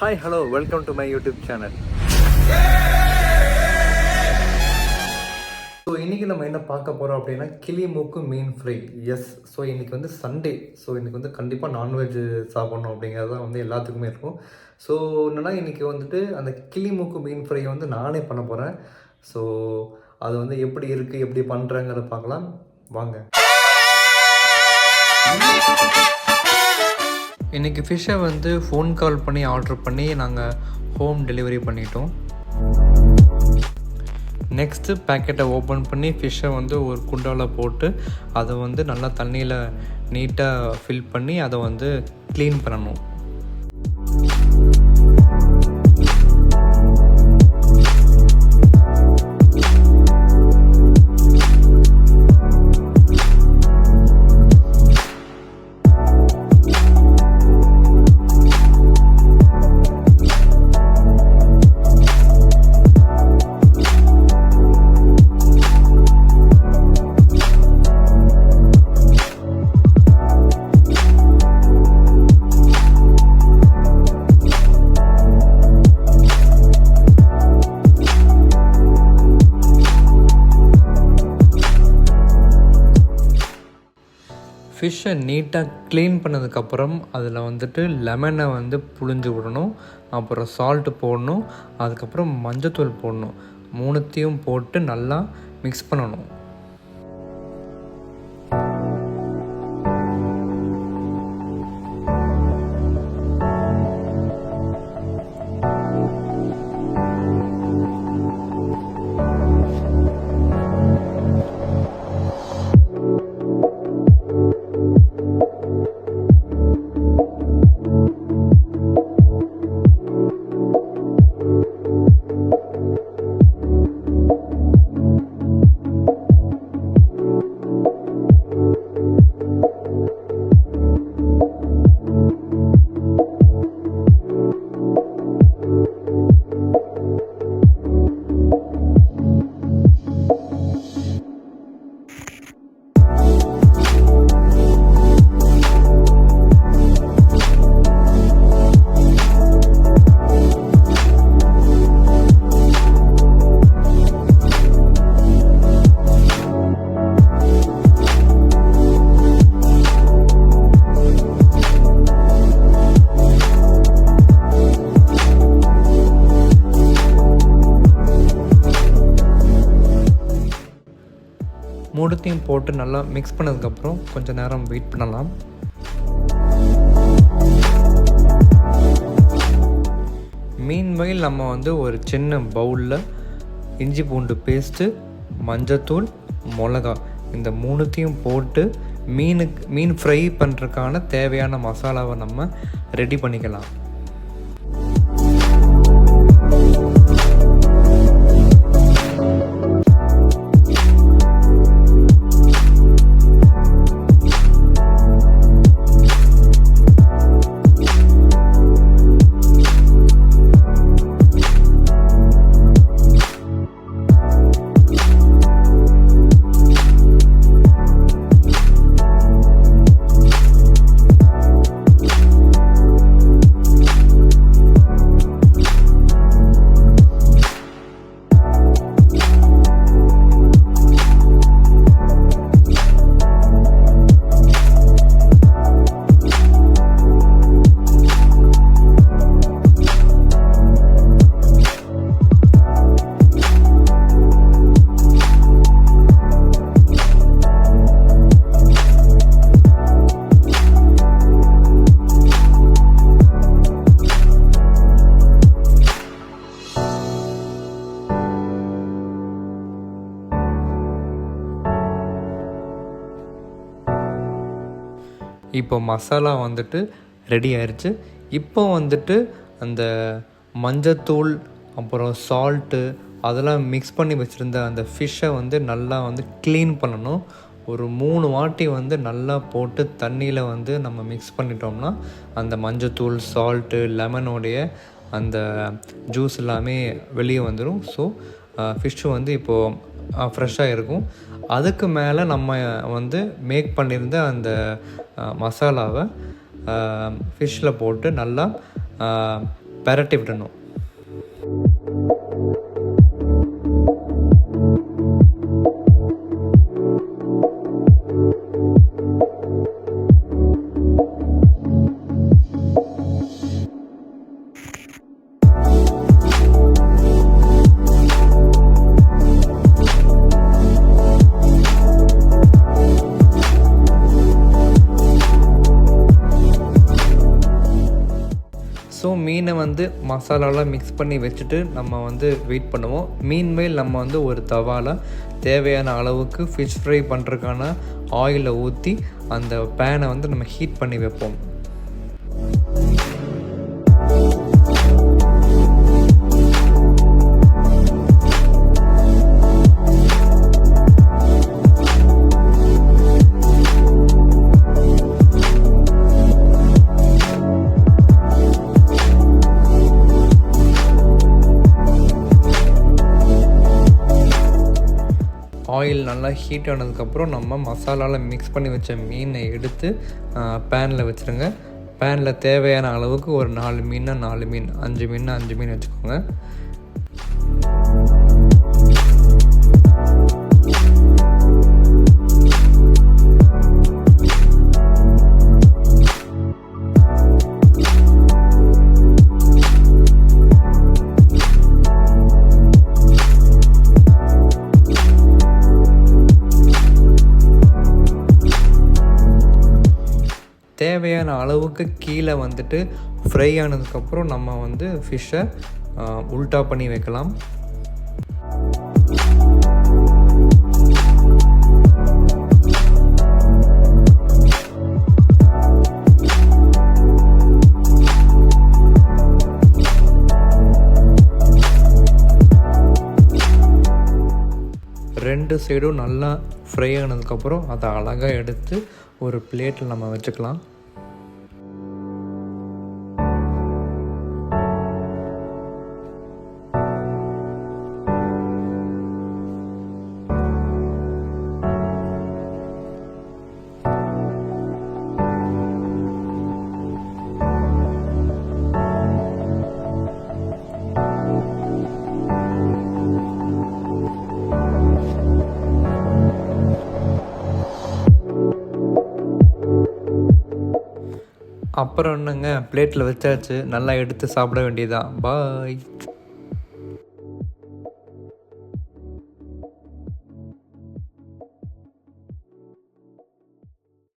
Hi, hello, welcome to my YouTube channel. So இன்றைக்கி நம்ம என்ன பார்க்க போகிறோம் அப்படின்னா கிளி மூக்கு மீன் ஃப்ரை. எஸ், ஸோ இன்றைக்கி வந்து சண்டே. ஸோ இன்றைக்கி வந்து கண்டிப்பாக நான்வெஜ் சாப்பிட்ணும் அப்படிங்கிறது தான் வந்து எல்லாத்துக்குமே இருக்கும். ஸோ என்னென்னா இன்றைக்கி வந்துட்டு அந்த கிளி மூக்கு மீன் ஃப்ரை வந்து நானே பண்ண போகிறேன். ஸோ அது வந்து எப்படி இருக்குது, எப்படி பண்ணுறேங்கிறத பார்க்கலாம் வாங்க. இன்றைக்கி ஃபிஷ்ஷை வந்து ஃபோன் கால் பண்ணி ஆர்டர் பண்ணி நாங்கள் ஹோம் டெலிவரி பண்ணிட்டோம். நெக்ஸ்ட்டு பேக்கெட்டை ஓப்பன் பண்ணி ஃபிஷ்ஷை வந்து ஒரு குண்டாவில் போட்டு அதை வந்து நல்லா தண்ணியில் நீட்டாக ஃபில் பண்ணி அதை வந்து க்ளீன் பண்ணணும். ஃபிஷ்ஷை நீட்டாக க்ளீன் பண்ணதுக்கப்புறம் அதில் வந்துட்டு லெமனை வந்து புழிஞ்சு விடணும், அப்புறம் சால்ட்டு போடணும், அதுக்கப்புறம் மஞ்சத்தூள் போடணும். மூணுத்தையும் போட்டு நல்லா மிக்ஸ் பண்ணணும். மூணுத்தையும் போட்டு நல்லா மிக்ஸ் பண்ணதுக்கப்புறம் கொஞ்சம் நேரம் வெயிட் பண்ணலாம். மீன்வகையில் நம்ம வந்து ஒரு சின்ன பவுலில் இஞ்சி பூண்டு பேஸ்ட்டு, மஞ்சத்தூள், மிளகா இந்த மூணுத்தையும் போட்டு மீன் ஃப்ரை பண்ணுறதுக்கான தேவையான மசாலாவை நம்ம ரெடி பண்ணிக்கலாம். இப்போ மசாலா வந்துட்டு ரெடி ஆயிடுச்சு. இப்போ வந்துட்டு அந்த மஞ்சத்தூள் அப்புறம் சால்ட்டு அதெல்லாம் மிக்ஸ் பண்ணி வச்சுருந்த அந்த ஃபிஷ்ஷை வந்து நல்லா வந்து க்ளீன் பண்ணணும். ஒரு 3 வாட்டி வந்து நல்லா போட்டு தண்ணியில் வந்து நம்ம மிக்ஸ் பண்ணிட்டோம்னா அந்த மஞ்சத்தூள், சால்ட்டு, லெமனோடைய அந்த ஜூஸ் எல்லாமே வெளியே வந்துடும். ஸோ ஃபிஷ்ஷு வந்து இப்போது ஃப்ரெஷ்ஷாக இருக்கும். அதுக்கு மேலே நம்ம வந்து மேக் பண்ணியிருந்த அந்த மசாலாவை ஃபிஷ்ஷில் போட்டு நல்லா பெரட்டி விடணும். ஸோ மீனை வந்து மசாலாலாம் மிக்ஸ் பண்ணி வச்சுட்டு நம்ம வந்து வெயிட் பண்ணுவோம். மீன்மேல் நம்ம வந்து ஒரு தவாவில் தேவையான அளவுக்கு ஃபிஷ் ஃப்ரை பண்ணுறதுக்கான ஆயிலை ஊற்றி அந்த பேனை வந்து நம்ம ஹீட் பண்ணி வைப்போம். ஆயில் நல்லா ஹீட் ஆனதுக்கப்புறம் நம்ம மசாலாவில் மிக்ஸ் பண்ணி வச்ச மீனை எடுத்து பேனில் வச்சுருங்க. பேனில் தேவையான அளவுக்கு ஒரு 4 மீன்னா 4 மீன், 5 மீன்னா 5 மீன் வச்சுக்கோங்க. தேவையான அளவுக்கு கீழே வந்துட்டு ஃப்ரை ஆனதுக்கப்புறம் நம்ம வந்து ஃபிஷ்ஷை உல்ட்டா பண்ணி வைக்கலாம். ரெண்டு சைடும் நல்லா ஃப்ரை ஆனதுக்கப்புறம் அதை அழகாக எடுத்து ஒரு பிளேட்டில் நம்ம வச்சுக்கலாம். அப்புறம் என்னங்க, பிளேட்டில் வச்சாச்சு, நல்லா எடுத்து சாப்பிட வேண்டியதான். பாய்.